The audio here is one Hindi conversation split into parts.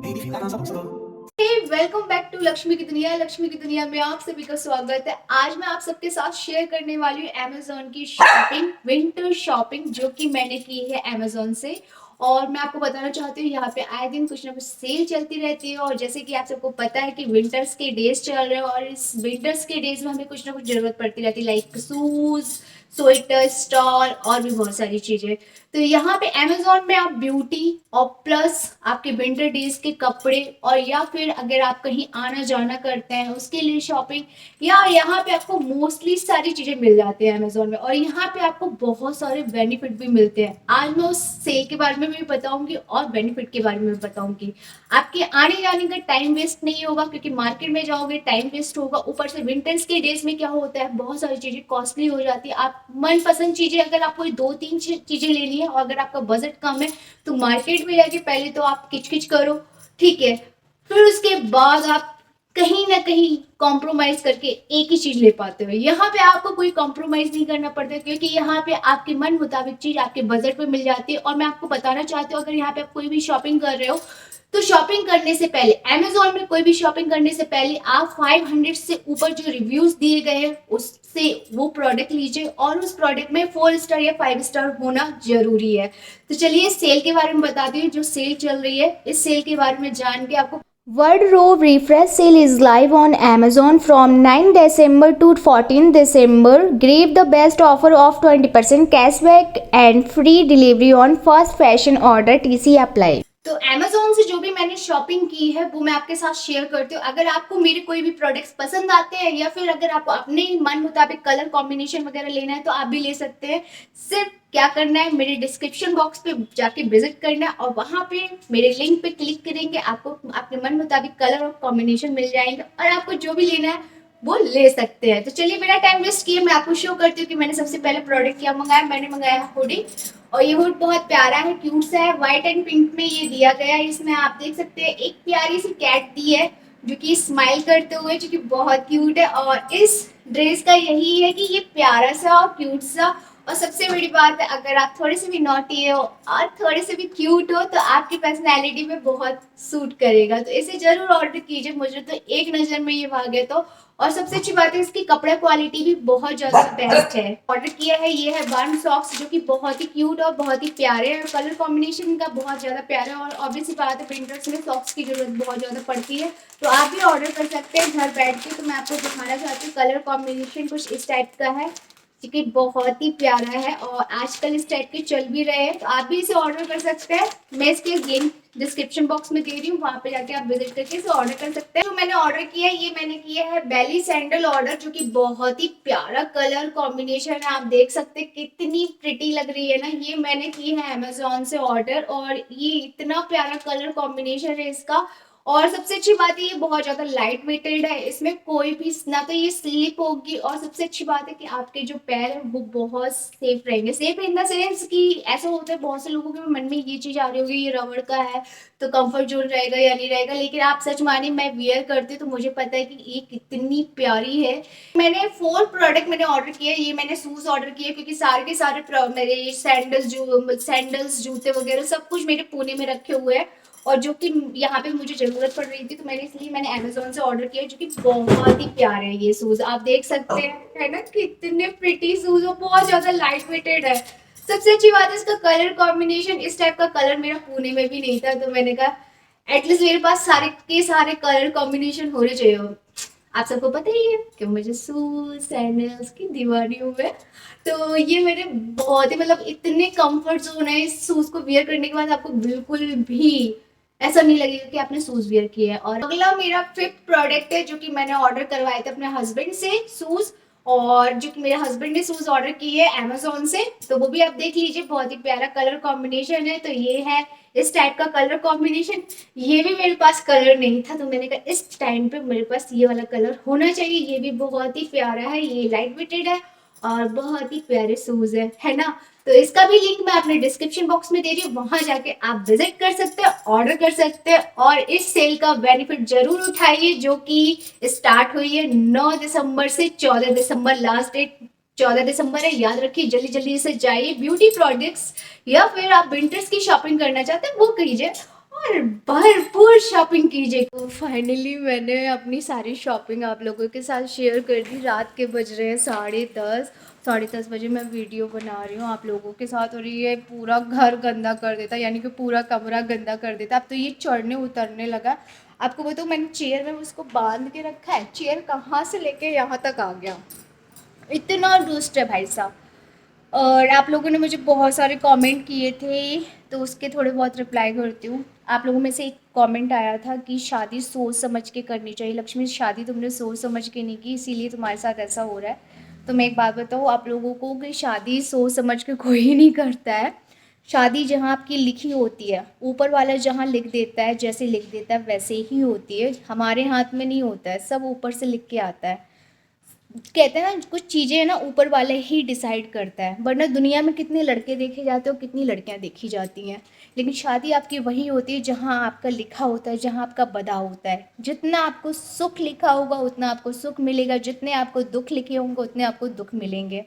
वेलकम बैक टू लक्ष्मी की दुनिया। लक्ष्मी की दुनिया में आप सभी का स्वागत है। आज मैं आप सबके साथ शेयर करने वाली हूँ अमेजोन की शॉपिंग, विंटर शॉपिंग जो कि मैंने की है अमेजोन से। और मैं आपको बताना चाहती हूँ यहाँ पे आए दिन कुछ ना कुछ सेल चलती रहती है। और जैसे कि आप सबको पता है कि विंटर्स के डेज चल रहे हैं और इस विंटर्स के डेज में हमें कुछ ना कुछ जरूरत पड़ती रहती है, लाइक शूज, स्वेटर, स्टॉल और भी बहुत सारी चीजें। तो यहाँ पे अमेजोन में आप ब्यूटी और प्लस आपके विंटर डेज के कपड़े, और या फिर अगर आप कहीं आना जाना करते हैं उसके लिए शॉपिंग, या यहाँ पे आपको मोस्टली सारी चीजें मिल जाती है अमेजोन में। और यहाँ पे आपको बहुत सारे बेनिफिट भी मिलते हैं। आज मैं उस सेल के बारे में भी बताऊंगी और बेनिफिट के बारे में भी बताऊंगी। आपके आने जाने का टाइम वेस्ट नहीं होगा, क्योंकि मार्केट में जाओगे टाइम वेस्ट होगा। ऊपर से विंटर्स के डेज में क्या होता है, बहुत सारी चीजें कॉस्टली हो जाती है। आप मनपसंद चीजें, अगर आपको दो तीन चीजें लेनी है और अगर आपका बजट कम है तो मार्केट में जाके पहले तो आप किचकिच करो, ठीक है, फिर उसके बाद आप कहीं ना कहीं कॉम्प्रोमाइज करके एक ही चीज ले पाते हो। यहाँ पे आपको कोई कॉम्प्रोमाइज नहीं करना पड़ता, क्योंकि यहाँ पे आपके मन मुताबिक चीज आपके बजट पे मिल जाती है। और मैं आपको बताना चाहती हूँ, अगर यहाँ पे आप कोई भी शॉपिंग कर रहे हो तो शॉपिंग करने से पहले, अमेजोन में कोई भी शॉपिंग करने से पहले आप 500 से ऊपर जो रिव्यूज दिए गए हैं उससे वो प्रोडक्ट लीजिए, और उस प्रोडक्ट में 4 स्टार या 5 स्टार होना जरूरी है। तो चलिए सेल के बारे में बताती हूँ, जो सेल चल रही है इस सेल के बारे में जान के आपको। Wardrobe refresh sale is live on Amazon from 9 December to 14 December. Grab the best offer of 20% cashback and free delivery on first fashion order. TC apply. तो Amazon से जो भी मैंने शॉपिंग की है वो मैं आपके साथ शेयर करती हूँ। अगर आपको मेरे कोई भी प्रोडक्ट्स पसंद आते हैं या फिर अगर आपको अपने मन मुताबिक कलर कॉम्बिनेशन वगैरह लेना है तो आप भी ले सकते हैं। सिर्फ क्या करना है, मेरे डिस्क्रिप्शन बॉक्स पे जाके विजिट करना है और वहां पे मेरे लिंक पे क्लिक करेंगे, आपको आपके मन मुताबिक कलर और कॉम्बिनेशन मिल जाएंगे और आपको जो भी लेना है वो ले सकते हैं। तो चलिए बिना टाइम वेस्ट किए मैं आपको शो करती हूँ कि मैंने सबसे पहले प्रोडक्ट क्या मंगाया। मैंने मंगाया हुडी, और ये हुड बहुत प्यारा है, क्यूट सा है, व्हाइट एंड पिंक में ये दिया गया है। इसमें आप देख सकते हैं एक प्यारी सी कैट दी है जो कि स्माइल करते हुए, जो कि बहुत क्यूट है। और इस ड्रेस का यही है कि ये प्यारा सा और क्यूट सा, और सबसे बड़ी बात है अगर आप थोड़े से भी नॉटी हो और थोड़े से भी क्यूट हो तो आपकी पर्सनैलिटी में बहुत सूट करेगा। तो इसे जरूर ऑर्डर कीजिए, मुझे तो एक नजर में ये भागे। तो और सबसे अच्छी बात है इसकी कपड़ा क्वालिटी भी बहुत ज्यादा बेस्ट है। ऑर्डर किया है, ये है बर्न सॉक्स जो कि बहुत ही क्यूट और बहुत ही प्यारे हैं। कलर कॉम्बिनेशन का बहुत ज्यादा प्यारा है, और ऑब्वियस बात है विंटर्स में सॉक्स की जरूरत बहुत ज्यादा पड़ती है, तो आप भी ऑर्डर कर सकते हैं घर बैठ के। तो मैं आपको दिखाना चाहती हूँ, कलर कॉम्बिनेशन कुछ इस टाइप का है जो कि बहुत ही प्यारा है और आजकल इस टाइप के चल भी रहे हैं, तो आप भी इसे ऑर्डर कर सकते हैं। मैं इसके लिंक डिस्क्रिप्शन बॉक्स में दे रही हूँ, वहां पे जाके आप विजिट करके इसे ऑर्डर कर सकते हैं। जो मैंने ऑर्डर किया है, ये मैंने किया है बेली सैंडल ऑर्डर, जो कि बहुत ही प्यारा कलर कॉम्बिनेशन है। आप देख सकते हैं कितनी प्रिटी लग रही है ना। ये मैंने की है अमेजोन से ऑर्डर, और ये इतना प्यारा कलर कॉम्बिनेशन है इसका। और सबसे अच्छी बात है ये बहुत ज्यादा लाइट वेटेड है, इसमें कोई भी ना तो ये स्लिप होगी, और सबसे अच्छी बात है कि आपके जो पैर है वो बहुत सेफ रहेंगे। सेफ इन द सेंस कि ऐसा होता है बहुत से लोगों के मन में ये चीज आ रही होगी ये रबड़ का है तो कंफर्ट जोन रहेगा या नहीं रहेगा, लेकिन आप सच मानिए मैं वियर करती हूँ तो मुझे पता है कि ये कितनी प्यारी है। मैंने 4 प्रोडक्ट मैंने ऑर्डर किए। ये मैंने शूज ऑर्डर किए क्योंकि सारे के सारे मेरे सैंडल्स जूते वगैरह सब कुछ मेरे पुणे में रखे हुए हैं, और जो कि यहाँ पे मुझे जरूरत पड़ रही थी, तो मैंने इसलिए मैंने अमेजोन से ऑर्डर किया, जो कि बहुत ही प्यारे हैं ये शूज। आप देख सकते हैं है ना कितने प्रिटी शूज, बहुत ज्यादा लाइट वेटेड है। सबसे अच्छी बात है इसका कलर कॉम्बिनेशन, इस टाइप का कलर मेरा पुणे में भी नहीं था, तो मैंने कहा एटलीस्ट मेरे पास सारे के सारे कलर कॉम्बिनेशन होने चाहिए। आप सबको पता ही है कि मुझे शूज सैंडल्स की दीवानी हूँ मैं। तो ये मेरे बहुत ही मतलब इतने कंफर्ट जोन है, इस शूज को वियर करने के बाद आपको बिल्कुल भी ऐसा नहीं लगेगा कि आपने शूज वियर किया है। और अगला मेरा 5th प्रोडक्ट है जो कि मैंने ऑर्डर करवाए थे अपने हस्बैंड से शूज, और जो कि मेरे हस्बैंड ने शूज ऑर्डर किए है अमेजोन से, तो वो भी आप देख लीजिए। बहुत ही प्यारा कलर कॉम्बिनेशन है। तो ये है इस टाइप का कलर कॉम्बिनेशन। ये भी मेरे पास कलर नहीं था, तो मैंने कहा इस टाइम पे मेरे पास ये वाला कलर होना चाहिए। ये भी बहुत ही प्यारा है, ये लाइट वेटेड है और बहुत ही प्यारे शूज है ना। तो इसका भी लिंक मैं अपने डिस्क्रिप्शन बॉक्स में दे रही हूँ, वहां जाके आप विजिट कर सकते हैं, ऑर्डर कर सकते हैं और इस सेल का बेनिफिट जरूर उठाइए, जो कि स्टार्ट हुई है 9 दिसंबर से 14 दिसंबर। लास्ट डेट 14 दिसंबर है, याद रखिए। जल्दी जल्दी से जाइए, ब्यूटी प्रोडक्ट्स या फिर आप विंटर्स की शॉपिंग करना चाहते हैं वो कीजिए, और भरपूर शॉपिंग कीजिए। तो फाइनली मैंने अपनी सारी शॉपिंग आप लोगों के साथ शेयर कर दी। रात के बज रहे हैं 10:30, 10:30 बजे मैं वीडियो बना रही हूँ आप लोगों के साथ, और ये पूरा घर गंदा कर देता, यानी कि पूरा कमरा गंदा कर देता। अब तो ये चढ़ने उतरने लगा। आपको बताऊँ, मैंने चेयर में उसको बांध के रखा है, चेयर कहाँ से लेके यहाँ तक आ गया। इतना दुष्ट है भाई साहब। और आप लोगों ने मुझे बहुत सारे कमेंट किए थे, तो उसके थोड़े बहुत रिप्लाई करती हूँ। आप लोगों में से एक कमेंट आया था कि शादी सोच समझ के करनी चाहिए। लक्ष्मी, शादी तुमने सोच समझ के नहीं की, इसीलिए तुम्हारे साथ ऐसा हो रहा है। तो मैं एक बात बताऊँ आप लोगों को कि शादी सोच समझ के कोई नहीं करता है। शादी जहाँ आपकी लिखी होती है, ऊपर वाला जहाँ लिख देता है, जैसे लिख देता है वैसे ही होती है। हमारे हाथ में नहीं होता है, सब ऊपर से लिख के आता है। कहते हैं ना, कुछ चीज़ें है ना ऊपर वाले ही डिसाइड करता है। वरना दुनिया में कितने लड़के देखे जाते हो, कितनी लड़कियां देखी जाती हैं, लेकिन शादी आपकी वही होती है जहां आपका लिखा होता है, जहां आपका बदा होता है। जितना आपको सुख लिखा होगा उतना आपको सुख मिलेगा, जितने आपको दुख लिखे होंगे उतने आपको दुख मिलेंगे।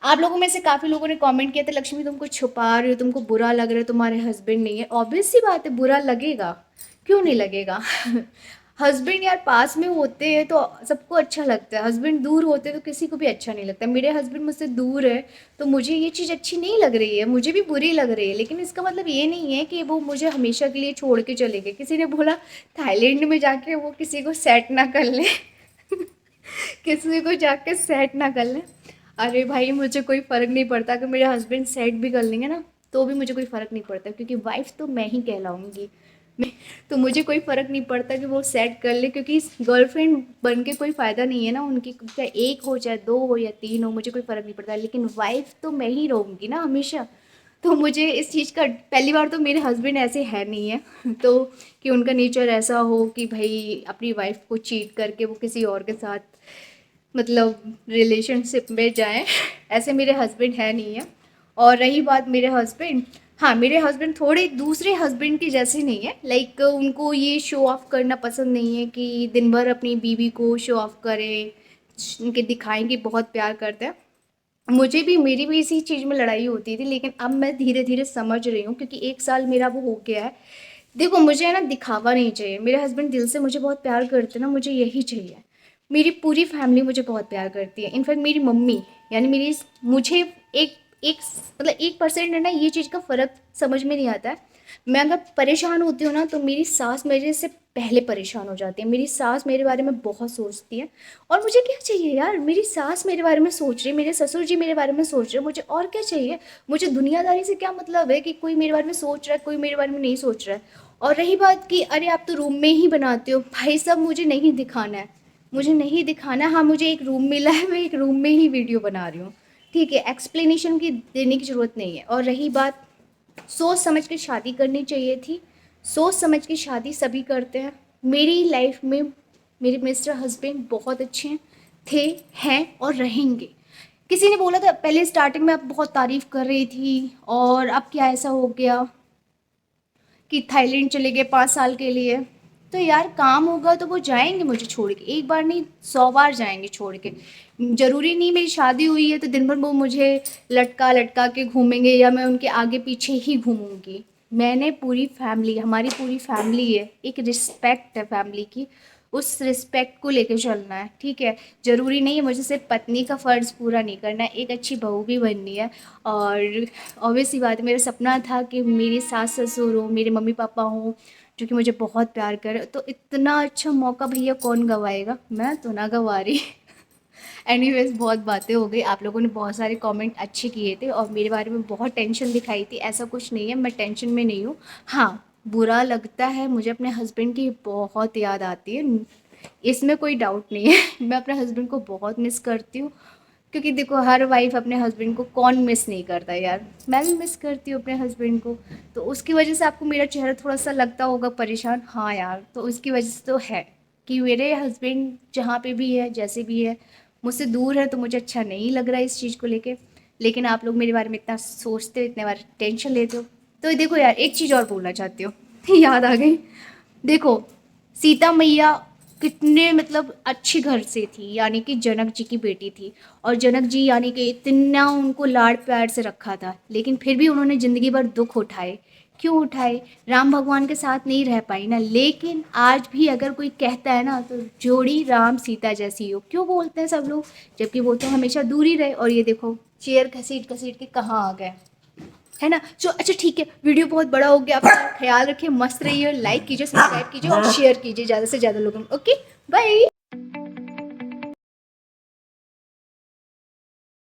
आप लोगों में से काफ़ी लोगों ने कमेंट किया था, लक्ष्मी तुम कुछ छुपा रही हो, तुमको बुरा लग रहा है, तुम्हारे हस्बैंड नहीं है। ऑब्वियस सी बात है, बुरा लगेगा, क्यों नहीं लगेगा। हस्बैंड यार पास में होते हैं तो सबको अच्छा लगता है, हस्बैंड दूर होते हैं तो किसी को भी अच्छा नहीं लगता। मेरे हस्बैंड मुझसे दूर है तो मुझे ये चीज़ अच्छी नहीं लग रही है, मुझे भी बुरी लग रही है, लेकिन इसका मतलब ये नहीं है कि वो मुझे हमेशा के लिए छोड़ के चले गए। किसी ने बोला थाईलैंड में जाके वो किसी को सेट ना कर ले। किसी को जाके सेट ना कर ले। अरे भाई, मुझे कोई फ़र्क नहीं पड़ता, अगर मेरे हस्बैंड सेट भी कर लेंगे ना तो भी मुझे कोई फ़र्क नहीं पड़ता, क्योंकि वाइफ तो मैं ही कहलाऊंगी। मैं तो मुझे कोई फ़र्क नहीं पड़ता कि वो सेट कर ले, क्योंकि गर्लफ्रेंड बन के कोई फ़ायदा नहीं है ना उनकी, चाहे एक हो चाहे दो हो या तीन हो, मुझे कोई फ़र्क नहीं पड़ता, लेकिन वाइफ तो मैं ही रहूँगी ना हमेशा। तो मुझे इस चीज़ का, पहली बार तो मेरे हस्बैंड ऐसे है नहीं है तो कि उनका नेचर ऐसा हो कि भाई अपनी वाइफ को चीट करके वो किसी और के साथ मतलब रिलेशनशिप में जाएं। ऐसे मेरे हस्बैंड है नहीं है। और रही बात मेरे हस्बैंड, हाँ मेरे हस्बैंड थोड़े दूसरे हस्बैंड के जैसे नहीं है। लाइक उनको ये शो ऑफ करना पसंद नहीं है कि दिन भर अपनी बीवी को शो ऑफ करें, उनके दिखाएं कि बहुत प्यार करते हैं। मुझे भी, मेरी भी इसी चीज़ में लड़ाई होती थी, लेकिन अब मैं धीरे धीरे समझ रही हूँ, क्योंकि 1 साल मेरा वो हो गया है। देखो मुझे है ना दिखावा नहीं चाहिए, मेरे हस्बैंड दिल से मुझे बहुत प्यार करते हैं ना, मुझे यही चाहिए। मेरी पूरी फैमिली मुझे बहुत प्यार करती है, इनफैक्ट मेरी मम्मी, यानी मेरी, मुझे एक एक मतलब 1% है ना ये चीज़ का फ़र्क समझ में नहीं आता है। मैं अगर परेशान होती हूँ ना तो मेरी सास मेरे से पहले परेशान हो जाती है। मेरी सास मेरे बारे में बहुत सोचती है, और मुझे क्या चाहिए यार, मेरी सास मेरे बारे में सोच रही है, मेरे ससुर जी मेरे बारे में सोच रहे हैं, मुझे और क्या चाहिए। मुझे दुनियादारी से क्या मतलब है कि कोई मेरे बारे में सोच रहा है, कोई मेरे बारे में नहीं सोच रहा है। और रही बात कि अरे आप तो रूम में ही बनाते हो, भाई साहब मुझे नहीं दिखाना है, मुझे नहीं दिखाना। हाँ मुझे एक रूम मिला है, मैं एक रूम में ही वीडियो बना रही हूँ, ठीक है, एक्सप्लेनेशन की देने की ज़रूरत नहीं है। और रही बात, सोच समझ के शादी करनी चाहिए थी, सोच समझ के शादी सभी करते हैं। मेरी लाइफ में मेरे मिस्टर हस्बैंड बहुत अच्छे हैं, थे, हैं और रहेंगे। किसी ने बोला था पहले स्टार्टिंग में आप बहुत तारीफ़ कर रही थी, और अब क्या ऐसा हो गया कि थाईलैंड चले गए 5 साल के लिए। तो यार काम होगा तो वो जाएंगे मुझे छोड़ के, एक बार नहीं 100 बार जाएंगे छोड़ के। ज़रूरी नहीं मेरी शादी हुई है तो दिन भर वो मुझे लटका लटका के घूमेंगे या मैं उनके आगे पीछे ही घूमूंगी। मैंने पूरी फैमिली, हमारी पूरी फैमिली है, एक रिस्पेक्ट है फैमिली की, उस रिस्पेक्ट को लेके चलना है, ठीक है। ज़रूरी नहीं है मुझे सिर्फ पत्नी का फ़र्ज़ पूरा नहीं करना है, एक अच्छी बहू भी बननी है। और ऑब्वियस सी बात है, मेरा सपना था कि मेरी सास ससुर हो, मेरे मम्मी पापा हों जो कि मुझे बहुत प्यार करे। तो इतना अच्छा मौका भैया कौन गंवाएगा, मैं तो ना गंवा रही। एनीवेज बहुत बातें हो गई, आप लोगों ने बहुत सारे कमेंट अच्छे किए थे और मेरे बारे में बहुत टेंशन दिखाई थी। ऐसा कुछ नहीं है, मैं टेंशन में नहीं हूँ। हाँ बुरा लगता है, मुझे अपने हस्बैंड की बहुत याद आती है, इसमें कोई डाउट नहीं है। मैं अपने हस्बैंड को बहुत मिस करती हूँ, क्योंकि देखो हर वाइफ अपने हस्बैंड को कौन मिस नहीं करता यार। मैं भी मिस करती हूँ अपने हस्बैंड को। तो उसकी वजह से आपको मेरा चेहरा थोड़ा सा लगता होगा परेशान, हाँ यार, तो उसकी वजह से तो है कि मेरे हस्बैंड जहाँ पे भी है, जैसे भी है, मुझसे दूर है, तो मुझे अच्छा नहीं लग रहा है इस चीज़ को लेके। लेकिन आप लोग मेरे बारे में इतना सोचते हो, इतने बार टेंशन लेते हो। तो देखो यार, एक चीज़ और बोलना चाहती हो, याद आ गई। देखो सीता मैया कितने मतलब अच्छे घर से थी, यानी कि जनक जी की बेटी थी, और जनक जी यानी कि इतना उनको लाड़ प्यार से रखा था, लेकिन फिर भी उन्होंने ज़िंदगी भर दुख उठाए। क्यों उठाए, राम भगवान के साथ नहीं रह पाई ना। लेकिन आज भी अगर कोई कहता है ना, तो जोड़ी राम सीता जैसी हो, क्यों बोलते हैं सब लोग, जबकि वो तो हमेशा दूर ही रहे। और ये देखो चेयर घसीट घसीट के कहाँ आ गए, है ना। अच्छा ठीक है, वीडियो बहुत बड़ा हो गया, अपना ख्याल रखिए, मस्त रहिए, लाइक कीजिए, सब्सक्राइब कीजिए और शेयर कीजिए ज़्यादा से ज़्यादा लोगों में। Okay bye.